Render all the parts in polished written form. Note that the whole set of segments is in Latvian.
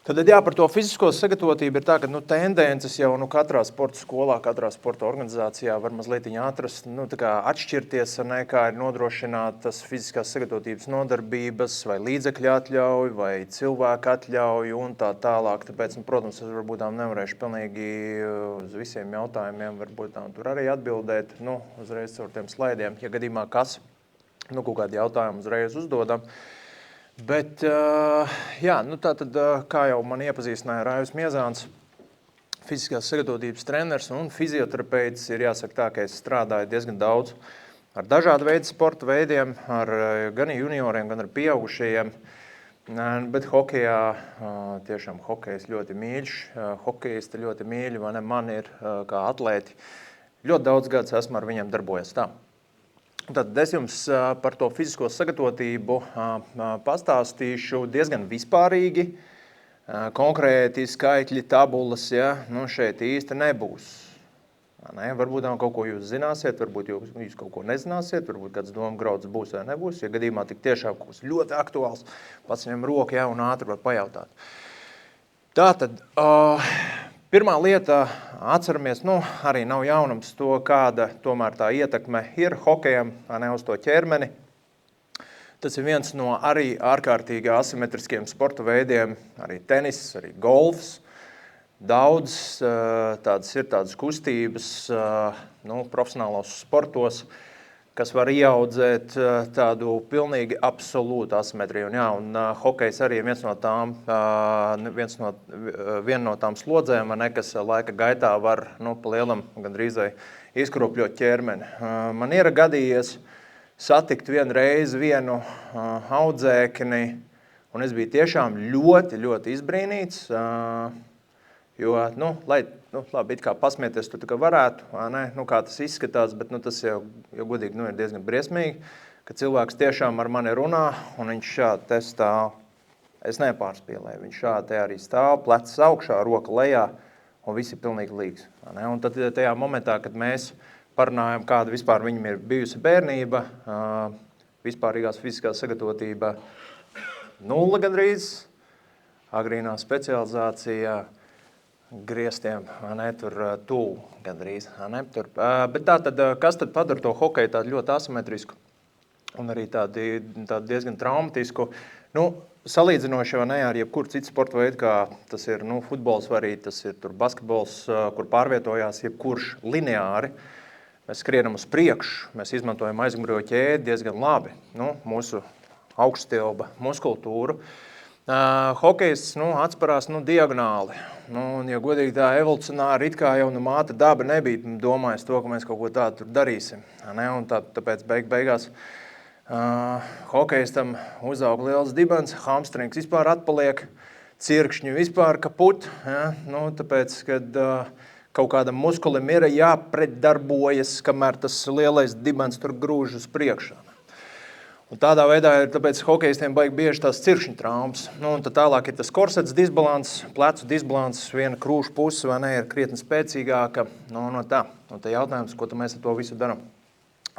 Tad jā, par to fizisko sagatavotību ir tā, ka tendences jau katrā sporta skolā, katrā sporta organizācijā var mazliet atrast, atšķirties, kā ir nodrošinātas fiziskās sagatavotības nodarbības, vai līdzekļu atļauju, vai cilvēku atļauju un tā tālāk. Tāpēc, protams, es varbūt nevarēšu pilnīgi uz visiem jautājumiem varbūt tur arī atbildēt, uzreiz caur tiem slaidiem, ja gadījumā kas, kaut kādi jautājumi uzreiz uzdodam. Bet, jā, tātad, kā jau man iepazīstināja Raivis Miezāns, fiziskās sagatavotības treneris un fizioterapeits, ir jāsaka tā, ka es strādāju diezgan daudz ar dažādu veidu sporta veidiem, gan junioriem, gan ar pieaugušajiem. Bet hokejā tiešām hokejs ļoti mīļš, hokejisti ļoti mīļi, vai ne, man ir kā atlēti. Ļoti daudz gadus esmu ar viņiem darbojies tā. Tad es jums par to fizisko sagatavotību pastāstīšu diezgan vispārīgi. Konkrēti skaitļi, tabulas, ja, šeit īsti nebūs. Varbūt kaut ko jūs zināsiet, varbūt jūs kaut ko nezināsiet, varbūt kāds doma grauds būs vai nebūs. Ja gadījumā tik tiešām kaut kas ļoti aktuāls, pats viņam roku, ja, un ātri var pajautāt. Tātad, pirmā lieta, atceramies, arī nav jaunums to, kāda tomēr tā ietekme ir hokejam, uz to ķermeni. Tas ir viens no arī ārkārtīgi asimetriskiem sporta veidiem, arī tenis, arī golfs. Daudz tādas kustības profesionālos sportos, kas var ieaudzēt tādu pilnīgi absolūtu asimetriju. Un hokejs arī ir viena no tām slodzēm, kas laika gaitā var pa lielam gandrīzai izkropļot ķermeni. Man ir gadījies satikt vienreiz vienu audzēkni, un es biju tiešām ļoti, ļoti izbrīnīts, jo, labi, it kā pasmieties tu tikai varētu, kā tas izskatās, bet tas jau godīgi ir diezgan briesmīgi, ka cilvēks tiešām ar mani runā, un viņš šādi te stāv. Es nepārspīlēju, viņš šādi te arī stāv, plecs augšā, roka lejā, un viss ir pilnīgi līgs. Un tad tajā momentā, kad mēs parunājam, kāda vispār viņam ir bijusi bērnība, vispārīgās fiziskās sagatavotība 0 gandrīz, agrīnā specializācija, griestiem, tur tuvu gandrīz. Bet tātad, kas tad padara to hokeju tādu ļoti asimetrisku un arī tādu diezgan traumatisku? Salīdzinoši ar jebkuru citu sporta veidu, kā tas ir futbols vai arī tas ir basketbols, kur pārvietojās jebkurš lineāri. Mēs skrienam uz priekšu, mēs izmantojam aizmugurējo ķēdi diezgan labi, mūsu augststilba muskultūru. Hokejs atsparās diagonāli. Ja godīgi tā evolucionāri, it kā jau māte daba nebija domājis to, ka mēs kaut ko tādu tur darīsim. Un tāpēc beigās hokejistam uzaug liels dibens, hamstrings vispār atpaliek, cirkšņi vispār kaput. Tāpēc, kad kaut kādam muskulim ir jāpretdarbojas, kamēr tas lielais dibens tur grūž uz priekšā. Un tādā veidā ir, tāpēc hokejistiem baigi bieži tās cirkšņu traumas. Un tad tālāk ir tas korsets disbalans, plecu disbalans, viena krūšu puse ir krietni spēcīgāka. Tā jautājums, ko mēs ar to visu darām?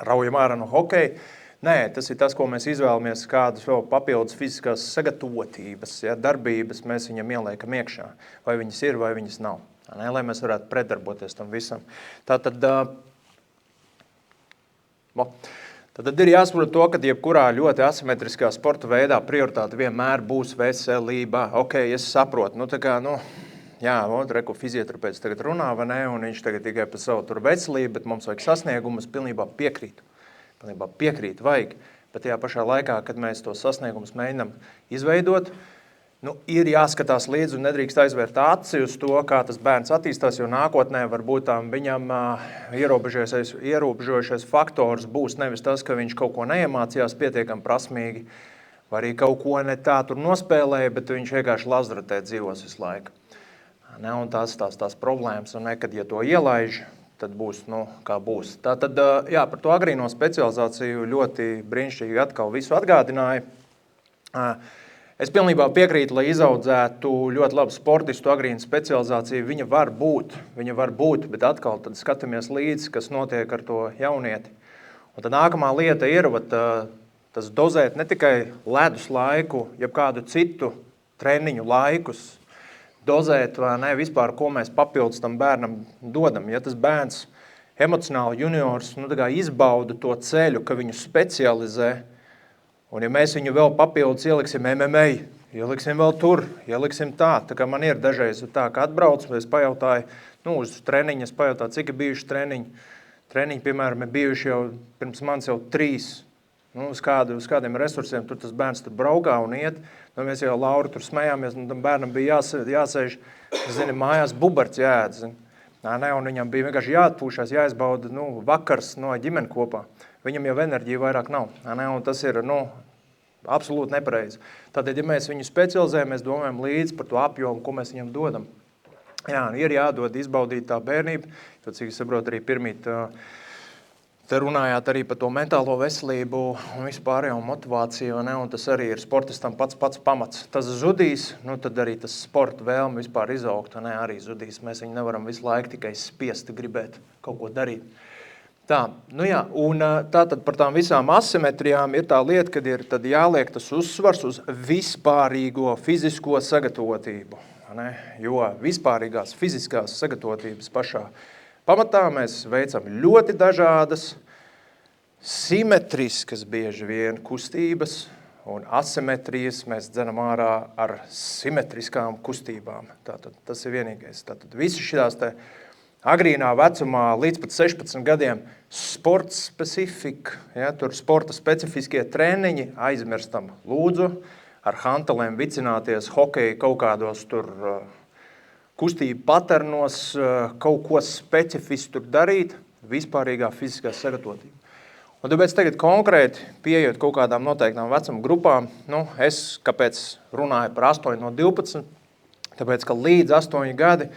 Raujam ārā no hokeja? Nē, tas ir tas, ko mēs izvēlamies, kādas vēl papildus fiziskās sagatavotības, darbības mēs viņam ieliekam iekšā. Vai viņas ir, vai viņas nav. Lai mēs varētu pretdarboties tam visam. Tad ir jāsaprot to, ka jebkurā ļoti asimetriskā sporta veidā prioritāte vienmēr būs veselība. Ok, es saprotu, reku fizioterapeits tagad runā, vai ne, un viņš tagad tikai par savu tur veselību, bet mums vajag sasniegumus, pilnībā piekrīt, vajag. Bet tajā pašā laikā, kad mēs tos sasniegumus mēģinām izveidot, ir jāskatās līdzi un nedrīkst aizvērt aci uz to, kā tas bērns attīstās, jo nākotnē varbūt viņam ierobežojušais faktors būs nevis tas, ka viņš kaut ko neiemācījās pietiekami prasmīgi, vai arī kaut ko ne tā tur nospēlēja, bet viņš vienkārši lazratē dzīvos visu laiku. Un tās problēmas, un kad ja to ielaiž, tad būs, kā būs. Tātad, par to agrīno specializāciju ļoti brīnišķīgi atkal visu atgādināja. Es pilnībā piekrītu, lai izaudzētu ļoti labu sportistu agrīnu specializāciju. Viņa var būt, bet atkal tad skatāmies līdzi, kas notiek ar to jaunieti. Un tad nākamā lieta ir tas dozēt ne tikai ledus laiku, jeb kādu citu treniņu laikus, dozēt, vai ne, vispār, ko mēs papildus tam bērnam dodam. Ja tas bērns emocionāli juniors izbauda to ceļu, ka viņu specializē, un ja mēs viņu vēl papildus ieliksim MMA, ieliksim vēl tur, ieliksim tā kā man ir dažreiz tā, ka atbrauc, es pajautāju, uz treniņu, es pajautāju, cik ir bijuši treniņi. Treniņi, piemēram, ir bijuši jau pirms manis jau 3. Uz kādiem resursiem tur tas bērns tur braukā un iet. Mēs jau Lauru tur smējāmies, un tam bērnam bija jāsēž, mājās bubarts jāēd. Un viņam bija vienkārši jāatpūšās, jāizbauda vakars no ģimeni kopā. Viņam jau enerģija vairāk nav. Un tas ir absolūti nepareizi. Tātad, ja mēs viņu specializējam, mēs domājam līdzi par to apjomu, ko mēs viņam dodam. Jā, ir jādod izbaudīt tā bērnība, jo, cik es saprotu, arī pirmīt te runājāt arī par to mentālo veselību un vispārējo motivāciju, un tas arī ir sportistam pats pamats. Tas zudīs, tad arī tas sporta vēlme vispār izaugt, arī zudīs. Mēs viņu nevaram visu laiku tikai spiest gribēt kaut ko darīt. Tā, un tātad par tām visām asimetrijām ir tā lieta, kad ir tad jāliek tas uzsvars uz vispārīgo fizisko sagatavotību. Jo vispārīgās fiziskās sagatavotības pašā pamatā mēs veicam ļoti dažādas, simetriskas bieži vien kustības, un asimetrijas mēs dzenam ārā ar simetriskām kustībām. Tātad tas ir vienīgais. Tātad visi šitās te agrīnā vecumā līdz pat 16 gadiem sporta specifika, tur sporta specifiskie treniņi, aizmirstam lūdzu, ar hantelēm vicināties hokeja kaut kādos tur kustību paternos, kaut ko specifiski tur darīt, vispārīgā fiziskā sagatavotība. Un tāpēc tagad konkrēti pieejot kaut kādām noteiktām vecuma grupām, es kāpēc runāju par 8 no 12, tāpēc, ka līdz 8 gadi,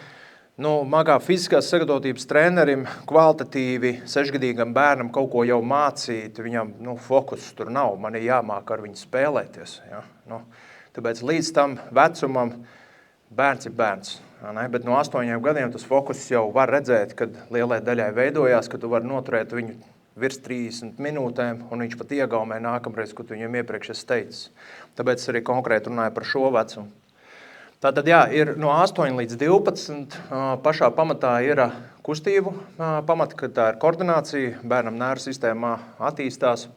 magā fiziskās sagatavotības trenerim kvalitatīvi 6-gadīgam bērnam kaut ko jau mācīt, viņam fokus tur nav, man ir jāmāk ar viņu spēlēties. Ja? Tāpēc līdz tam vecumam bērns ir bērns. Bet no 8 gadiem tas fokus jau var redzēt, kad lielai daļai veidojās, ka tu vari noturēt viņu virs 30 minūtēm, un viņš pat iegaumē nākamreiz, ko tu viņam iepriekš esi teicis. Tāpēc es arī konkrēti runāju par šo vecumu. Tātad, ir no 8 līdz 12 pašā pamatā ir kustību pamata, kad tā ir koordinācija, bērnam nervu sistēmā attīstās,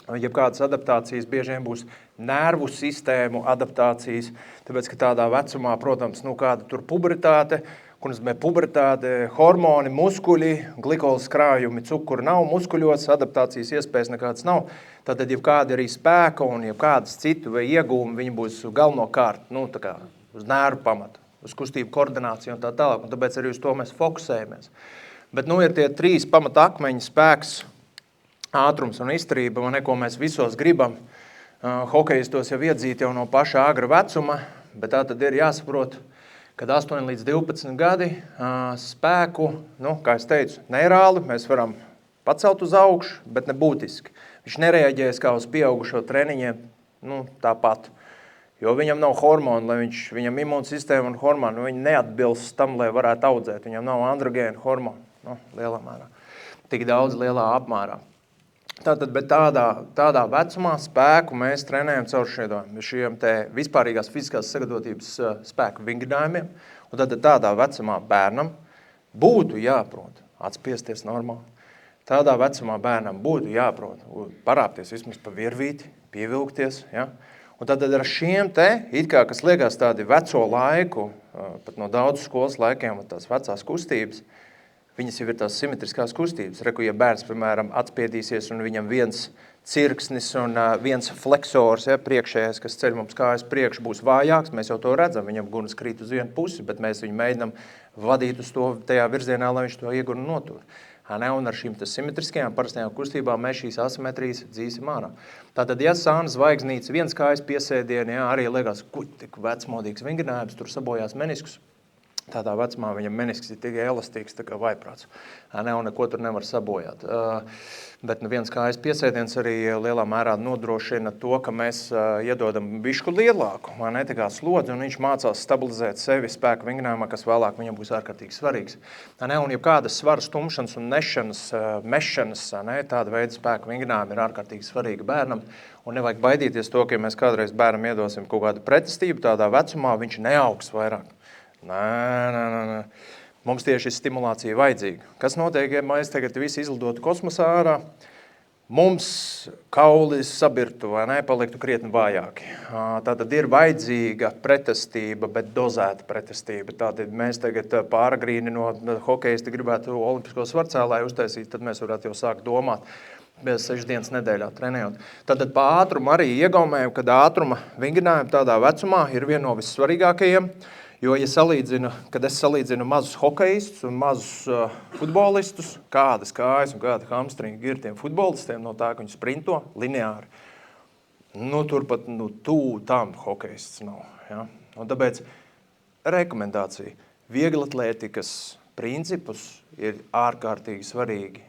jebkādas adaptācijas bieži vien būs nervu sistēmu adaptācijas, tāpēc, ka tādā vecumā, protams, kāda tur pubertāte, ko nozīmē pubertāte, hormoni, muskuļi, glikolas krājumi, cukuri nav muskuļos, adaptācijas iespējas nekādas nav. Tātad, jebkādi arī spēka un jebkādas citu vai iegūmi, viņi būs galvenokārt, uz nervu pamatu, uz kustību koordināciju un tā tālāk, un tāpēc arī uz to mēs fokusējamies. Bet ir tie 3 pamata akmeņi, spēks, ātrums un izturība, ko mēs visos gribam. Hokejistos jau iedzīt jau no paša agra vecuma, bet tā tad ir jāsaprot, kad 8 līdz 12 gadi spēku, kā es teicu, neirāli, mēs varam pacelt uz augšu, bet nebūtiski. Viņš nereaģēs kā uz pieaugušo treniņiem, tāpat. Jo viņam nav hormonu, viņam imūnsistēma un hormonu, viņi neatbilst tam, lai varētu audzēt. Viņam nav androgēnu hormonu, lielā mērā. Tik daudz lielā apmērā. Tātad, bet tādā vecumā spēku mēs trenējam caur šiem te vispārīgās fiziskās sagatavotības spēku vingrinājumiem. Un tad tādā vecumā bērnam būtu jāprot atspiesties normāli. Tādā vecumā bērnam būtu jāprot parāpties vismaz pa virvīti, pievilkties, ja? Un tad ar šiem te, kas liekas tādi veco laiku, pat no daudz skolas laikiem, tās vecās kustības, viņas jau ir tās simetriskās kustības. Reku, ja bērns, piemēram, atspiedīsies un viņam viens cirksnis un viens fleksors, priekšējais, kas ceļ mums kājas priekš, būs vājāks, mēs jau to redzam, viņam gunas krīt uz vienu pusi, bet mēs viņu mēģinam vadīt uz to tajā virzienā, lai viņš to iegunu notur. Un ar šīm simetriskajām parastajām kustībām mēs šīs asimetrijas dzīsim ārā. Tātad, ja sāna zvaigznīca, viens kājas piesēdieni, arī liekas, tik vecmodīgs vingrinājums, tur sabojās meniskus. Tādā vecumā viņam menisks ir tikai elastīgs, tā kā vaiprāts. Un neko tur nevar sabojāt. Bet viens kājas piesēdiens arī lielā mērā nodrošina to, ka mēs iedodam bišku lielāku, tā kā slodzi, un viņš mācās stabilizēt sevi spēku vingrinājumā, kas vēlāk viņam būs ārkārtīgi svarīgs. Un jebkādas svaru stumšanas un mešanas, tāda veida spēku vingrinājumi ir ārkārtīgi svarīgi bērnam. Un nevajag baidīties to, ka ja mēs kādreiz bērnam iedosim kaut kādu pretestību, tādā vecumā viņš neaugs vairāk. Nē. Mums tieši stimulācija vajadzīga. Kas notiek, ja mēs tagad visi izlidotu kosmosā ārā? Mums kauli sabirtu vai ne, paliktu krietni vājāki. Tātad ir vajadzīga pretestība, bet dozēta pretestība. Tātad mēs tagad pāragrīni no hokejisti gribētu olimpisko svarcēlāju uztaisīt, tad mēs varētu jau sākt domāt. Bez 6 dienas nedēļā trenējot. Tātad pa ātrumu arī iegaumēju, kad ātruma vingrinājumi tādā vecumā ir viena no vissvarīgākajiem, jo, kad es salīdzinu mazus hokejistus un mazus futbolistus, kādas kājas un kāda hamstringa ir tiem futbolistiem no tā, ka viņi sprinto lineāri, turpat tuvu tam hokejists nav. Ja? Un tāpēc rekomendācija. Vieglatlētikas principus ir ārkārtīgi svarīgi.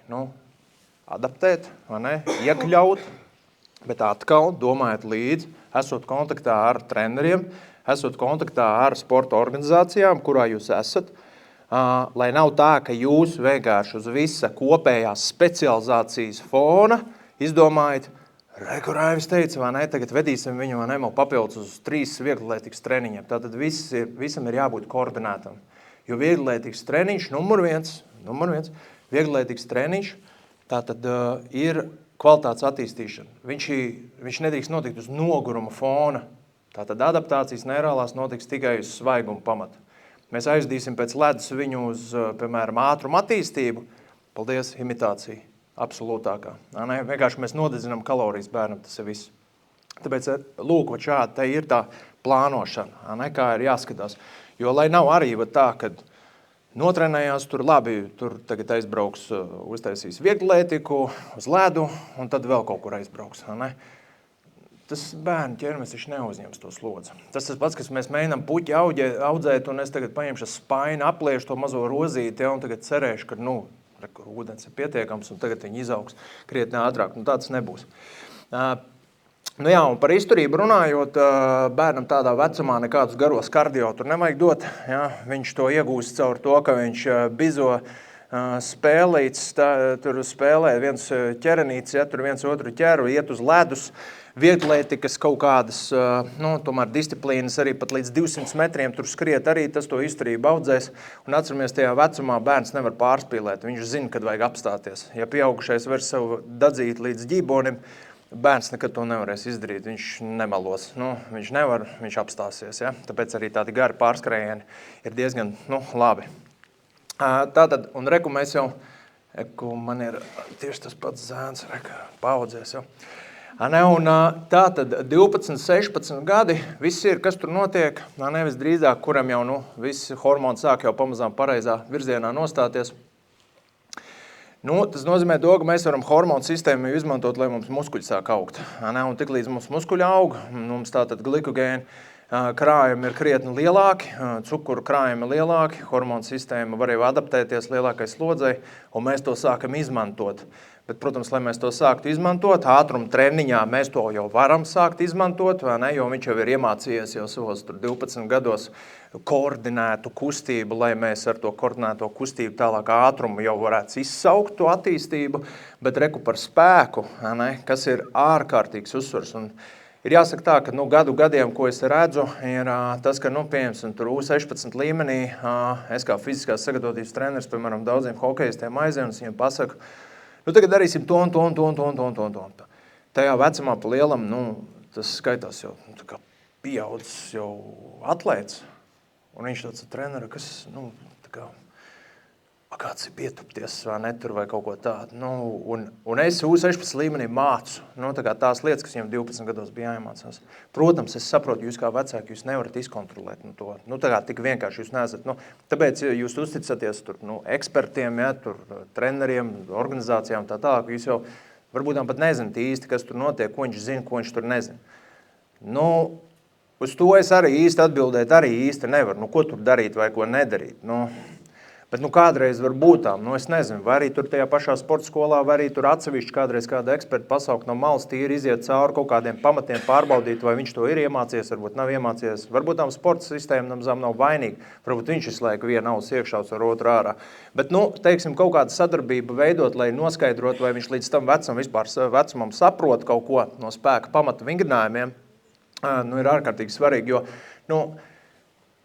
Adaptēt, vai ne, iekļaut, bet atkal domājot līdzi, esot kontaktā ar treneriem, esot kontaktā ar sporta organizācijām, kurā jūs esat, lai nav tā, ka jūs vienkārši uz visa kopējās specializācijas fona izdomājat, kur Raivis teica, vai ne, tagad vedīsim viņu, vai ne, papildus uz 3 vieglatlētikas treniņiem. Tātad visam ir jābūt koordinētam. Jo vieglatlētikas treniņš, numur viens, vieglatlētikas treniņš, tātad ir kvalitātes attīstīšana. Viņš nedrīkst notikt uz noguruma fona. Tātad adaptācijas neirālās notiks tikai uz svaiguma pamata. Mēs aizdīsim pēc ledus viņu uz, piemēram, ātrumu attīstību. Paldies, imitācija. Absolūtākā. Vienkārši mēs nodedzinām kalorijas bērnam, tas ir viss. Tāpēc, lūk, šādi te ir tā plānošana, kā ir jāskatās. Jo, lai nav arī tā, kad notrenējās, tur labi, tur tagad aizbrauks, uztaisīs vieglatlētiku uz ledu, un tad vēl kaut kur aizbrauks. Tas bērnu ķermenis viņš neuzņems to slodzi. Tas pats, kas mēs mēģinām puķi audzēt, un es tagad paņemšu spaini, apliešu to mazo rozīti, un tagad cerēšu, ka ūdens ir pietiekams, un tagad viņi izaugs krietni ātrāk. Tāds nebūs. Un par izturību runājot, bērnam tādā vecumā nekādus garos kardio tur nevajag dot. Ja? Viņš to iegūst caur to, ka viņš bizo spēlīts, tur spēlē viens ķerenīts, ja, tur viens otru ķeru, iet uz ledus, vieglatlētikas kaut kādas, tomēr disciplīnas arī pat līdz 200 metriem tur skriet, arī tas to izturību audzēs. Un atceramies, tajā vecumā bērns nevar pārspīlēt, viņš zina, kad vajag apstāties. Ja pieaugušais var sev dadzīt līdz ģībonim, bērns nekad to nevarēs izdarīt, viņš nemelos, viņš nevar, viņš apstāsies. Ja? Tāpēc arī tādi gari pārskrējieni ir diezgan labi. Tātad, un reku mēs jau, man ir tieši tas pats zēns, paaudzēs jau. Un tātad 12, 16 gadi, viss ir, kas tur notiek, nevis drīzāk, kuram jau visi hormoni sāk jau pamazām pareizā virzienā nostāties. Tas nozīmē to, ka mēs varam hormonu sistēmu izmantot, lai mums muskuļi sāk augt. Un tik līdz mums muskuļi aug, mums tātad glikogēni krājumi ir krietni lielāki, cukuru krājumi ir lielāki, hormonu sistēma var jau adaptēties lielākai slodzei, un mēs to sākam izmantot. Bet, protams, lai mēs to sāktu izmantot, ātruma treniņā mēs to jau varam sākt izmantot, vai ne? Jo viņš jau ir iemācījies jau savos 12 gados koordinētu kustību, lai mēs ar to koordinēto kustību tālāk ātrumu jau varētu izsaukt to attīstību, bet reku par spēku, ne? Kas ir ārkārtīgs uzsvars. Un ir jāsaka tā, ka gadiem, ko es redzu, ir tas, ka, pieņemsim, tur U16 līmenī, es kā fiziskās sagatavotības treneris, piemēram, daudziem hokejistiem aizēju, un viņiem pasaku, tagad darīsim to. Tajā vecumā pa lielam, tas skaitās jau pieaudzis jau atlēts. Un viņš tāds trenera, kas, kāds ir pietupties vai kaut ko tādu. Un es U16 līmenī mācu, tās lietas, kas viņam 12 gados bija jāiemācās. Protams, es saprotu, jūs kā vecāki, jūs nevarat izkontrolēt to. Tik vienkārši jūs neesat. Tāpēc jūs uzticaties tur, ekspertiem, ja, tur treneriem, organizācijām tā tālāk. Jūs jau varbūt pat nezināt īsti, kas tur notiek, ko viņš zina, ko viņš tur nezina. Uz to es arī īsti atbildēt nevaru. Ko tur darīt vai ko nedarīt? Bet kādreiz var būt tā, es nezinu, vai arī tur tajā pašā sporta skolā, vai arī tur atsevišķi kādreiz kāda eksperta pasaukt no malas, tīri iziet cauri kaut kādiem pamatiem, pārbaudīt, vai viņš to ir iemācījies, varbūt nav iemācījies. Varbūt tam sporta sistēma nav vainīga, varbūt viņš visu laiku vienu ausu iekšauts ar otru ārā. Bet, teiksim, kaut kāda sadarbība veidot, lai noskaidrot, vai viņš līdz tam vecumam saprot kaut ko no spēka pamata vingrinājumiem, ir ārkārtīgi svarīgi, jo,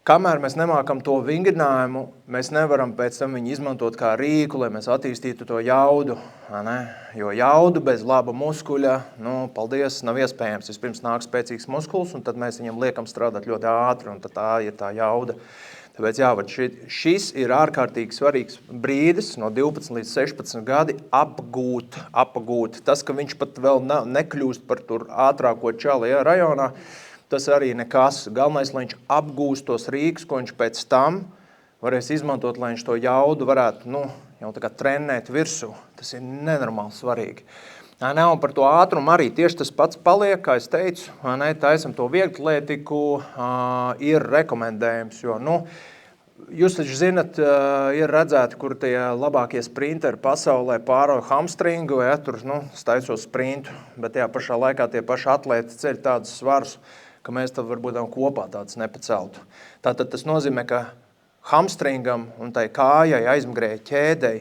kamēr mēs nemākam to vingrinājumu, mēs nevaram pēc tam viņu izmantot kā rīku, lai mēs attīstītu to jaudu. Ne? Jo jaudu bez laba muskuļa, paldies, nav iespējams. Vispirms nāk spēcīgs muskuls, un tad mēs viņam liekam strādāt ļoti ātri, un tad tā ir tā jauda. Tāpēc šis ir ārkārtīgi svarīgs brīdis no 12 līdz 16 gadi apgūt. Tas, ka viņš pat vēl nekļūst par tur ātrāko čali rajonā, tas arī nekas. Galvenais, lai viņš apgūst tos rīkus, ko viņš pēc tam varēs izmantot, lai viņš to jaudu varētu jau tā kā trenēt virsū. Tas ir nenormāli svarīgi. Un par to ātrumu arī tieši tas pats paliek, kā es teicu, taisam to vieglatlētiku, ir rekomendējums, jo, jūs taču zinat, ir redzēti, kur tie labākie sprinteri pasaulē pārauj hamstringu, tur, staicos sprintu, bet tajā pašā laikā tie paši atlēti ceļ tādus svarus, ka mēs tad varbūt kopā tāds nepaceltu. Tātad tas nozīmē, ka hamstringam un tai kājai aizmugurējai ķēdei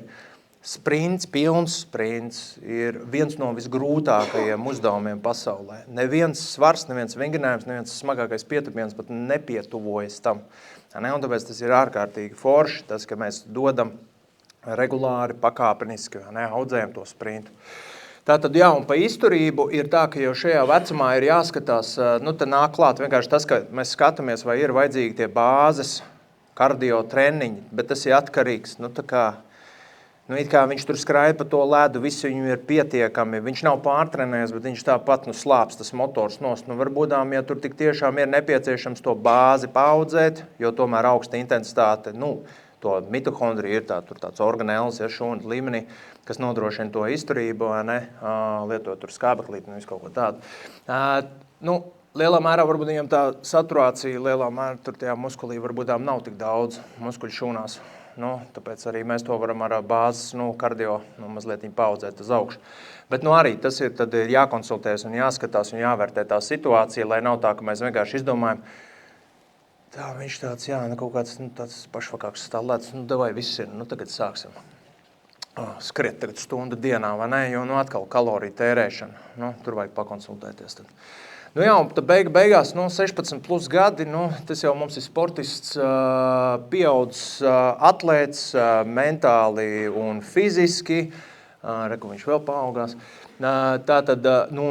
pilns sprints ir viens no visgrūtākajiem uzdevumiem pasaulē. Neviens svars, neviens vingrinājums, neviens smagākais pietupiens pat nepietuvojas tam. Un tāpēc tas ir ārkārtīgi forši, tas, ka mēs dodam regulāri, pakāpeniski, audzējam to sprintu. Tātad, un pa izturību ir tā, ka jau šajā vecumā ir jāskatās, te nāk klāt vienkārši tas, ka mēs skatāmies, vai ir vajadzīgi tie bāzes kardio treniņi, bet tas ir atkarīgs, it kā viņš tur skrāja pa to ledu, visi viņu ir pietiekami, viņš nav pārtrenējies, bet viņš tāpat slāps tas motors nost. Varbūt, ja tur tik tiešām ir nepieciešams to bāzi paaudzēt, jo tomēr augsta intensitāte, to mitohondrija ir tāds organēls, šūnu līmenī, kas nodrošina to izturību, lietot tur skābeklīt, visu kaut ko tādu. Lielā mērā varbūt viņam tā saturācija, lielā mērā tur tajā muskulī varbūt nav tik daudz muskuļu šūnās. Tāpēc arī mēs to varam ar bāzes kardio mazliet paaudzēt uz augšu. Bet arī tas ir, tad ir jākonsultējas un jāskatās un jāvērtē tā situācija, lai nav tā, ka mēs vienkārši izdomājam, tā viņš tāds, kaut kāds tāds pašvakāks stālēts, davai viss ir, tagad sāksim. Skriet tagad stundu dienā, vai ne, jo atkal kaloriju tērēšana, tur vajag pakonsultēties tad. Un tad beigās, 16 plus gadi, tas jau mums ir sportists, pieaudzis atlēts, mentāli un fiziski, reku viņš vēl paaugās. Tātad,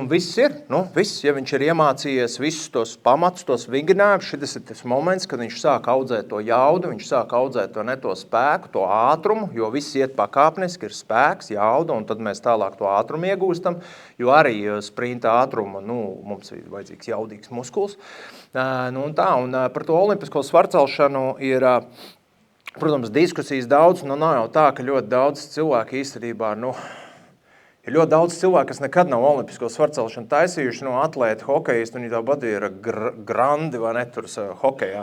viss ir, viss, ja viņš ir iemācījies visus tos pamatus, tos vingrinājumus, šis ir tas moments, kad viņš sāk audzēt to jaudu, viņš sāk audzēt to spēku, to ātrumu, jo viss iet pakāpeniski, ir spēks, jauda, un tad mēs tālāk to ātrumu iegūstam, jo arī sprinta ātruma, mums ir vajadzīgs jaudīgs muskuls. Un par to olimpisko svarcelšanu ir, protams, diskusijas daudz, nav jau tā, ka ļoti daudz cilvēku īstenībā, ir ļoti daudz cilvēku, kas nekad nav olimpisko svarcelšanu taisījuši, atlēti, hokejisti, viņi tāpat ir grandi, vai ne, tur hokejā.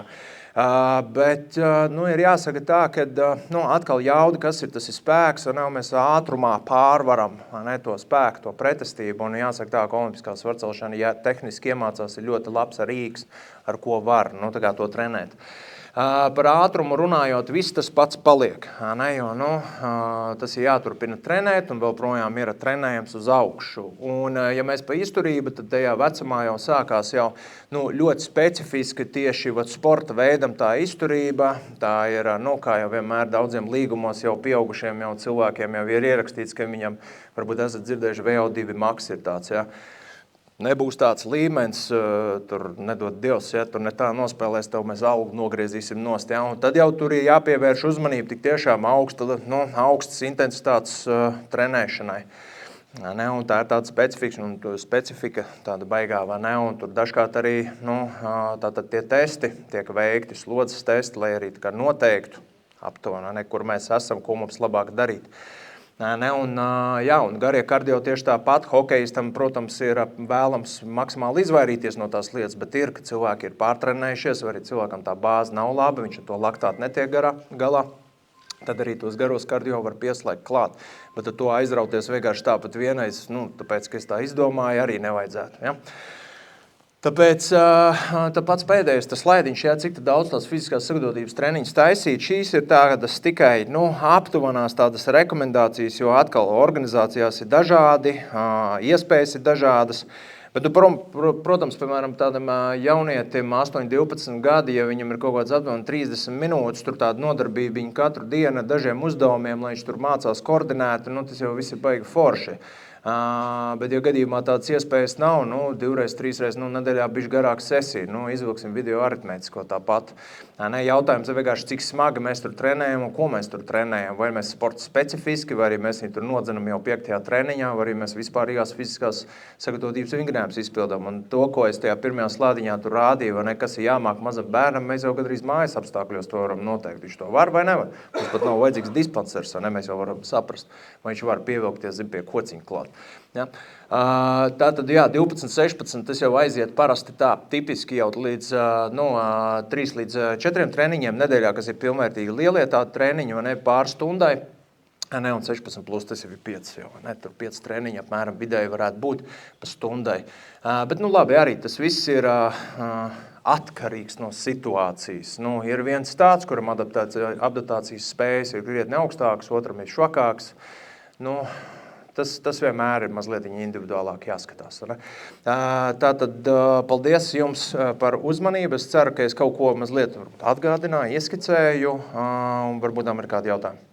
Bet ir jāsaka tā, ka atkal jauda, kas ir, tas ir spēks, un mēs ātrumā pārvaram to spēku, to pretestību, un jāsaka tā, ka olimpiskā svarcelšana, ja tehniski iemācās, ir ļoti labs rīks, ar ko var tā kā to trenēt. Par ātrumu runājot, viss tas pats paliek, jo tas ir jāturpina trenēt un vēl projām ir trenējams uz augšu. Un, ja mēs pa izturību, tad tajā vecumā jau sākās jau ļoti specifiski tieši sporta veidam tā izturība. Tā ir, kā jau vienmēr daudziem līgumos jau pieaugušiem jau cilvēkiem jau ir ierakstīts, ka viņam, varbūt esat dzirdējuši, VO2 max ir tāds, Nebūs tāds līmenis, tur nedod Dievs, tur ne tā nospēlēs, tev mēs algu nogriezīsim nost. Un tad jau tur ir jāpievērš uzmanība tik tiešām augstas intensitātes trenēšanai. Un tā ir tāda specifika tāda baigā, vai ne? Un tur dažkārt arī tātad tie testi tiek veikti, slodzes testi, lai arī tā kā noteiktu aptuveni, kur mēs esam, ko mums labāk darīt. Un garie kardio tieši tāpat, hokejistam, protams, ir vēlams maksimāli izvairīties no tās lietas, bet ir, ka cilvēki ir pārtrenējušies, vai arī cilvēkam tā bāze nav laba, viņš ar to laktātu netiek galā, tad arī tos garos kardio var pieslēgt klāt. Bet ar to aizrauties vienkārši tāpat vienais, tāpēc, ka es tā izdomāju, arī nevajadzētu. Ja? Tāpēc pats pēdējais tas slaidiņš, cik daudz tās fiziskās sagatavotības treniņas taisīt, šīs ir tādas tikai aptuvenās tādas rekomendācijas, jo atkal organizācijās ir dažādi, iespējas ir dažādas, Bet, protams, piemēram, tādam jaunietim 8, 12 gadi, ja viņam ir kaut kāds aptuveni 30 minūtes, tur tāda nodarbība viņa katru dienu dažiem uzdevumiem, lai viņš tur mācās koordinēt, tas jau viss ir baigi forši. Bet, ja gadījumā tādas iespējas nav, 2, 3 nedēļā bišķi garāka sesija, izvilksim video aritmētisko tāpat. Jautājums ir vienkārši, cik smagi mēs tur trenējam un ko mēs tur trenējam. Vai mēs sporta specifiski, vai arī mēs viņu tur nodzenam jau 5. treniņā, vai arī mēs vispārīgās fiziskās sagatavotības vingrinājumus izpildām. Un to, ko es tajā pirmajā slādiņā tur rādīju, kas ir jāmāk mazam bērnam, mēs jau gandrīz mājas apstākļos to varam noteikt. Viņš to var vai nevar. Mums pat nav vajadzīgs dispansers, mēs jau varam saprast, vai viņš var pievilkties pie kociņa klāt. Ja? Tātad, 12, 16, tas jau aiziet parasti tā, tipiski jau līdz 3 līdz 4 treniņiem nedēļā, kas ir pilnvērtīgi lielie tādi treniņi, pār stundai. Un 16 plus tas jau ir 5, tur 5 treniņi apmēram vidēji varētu būt pa stundai. Bet, labi, arī tas viss ir atkarīgs no situācijas. Ir viens tāds, kuram adaptācijas spējas ir krietni augstākas, otram ir švakāks. Tas vienmēr ir mazliet individuālāk jāskatās. Tātad paldies jums par uzmanību. Es ceru, ka es kaut ko mazliet atgādināju, ieskicēju, un varbūt tam ir kādi jautājumi.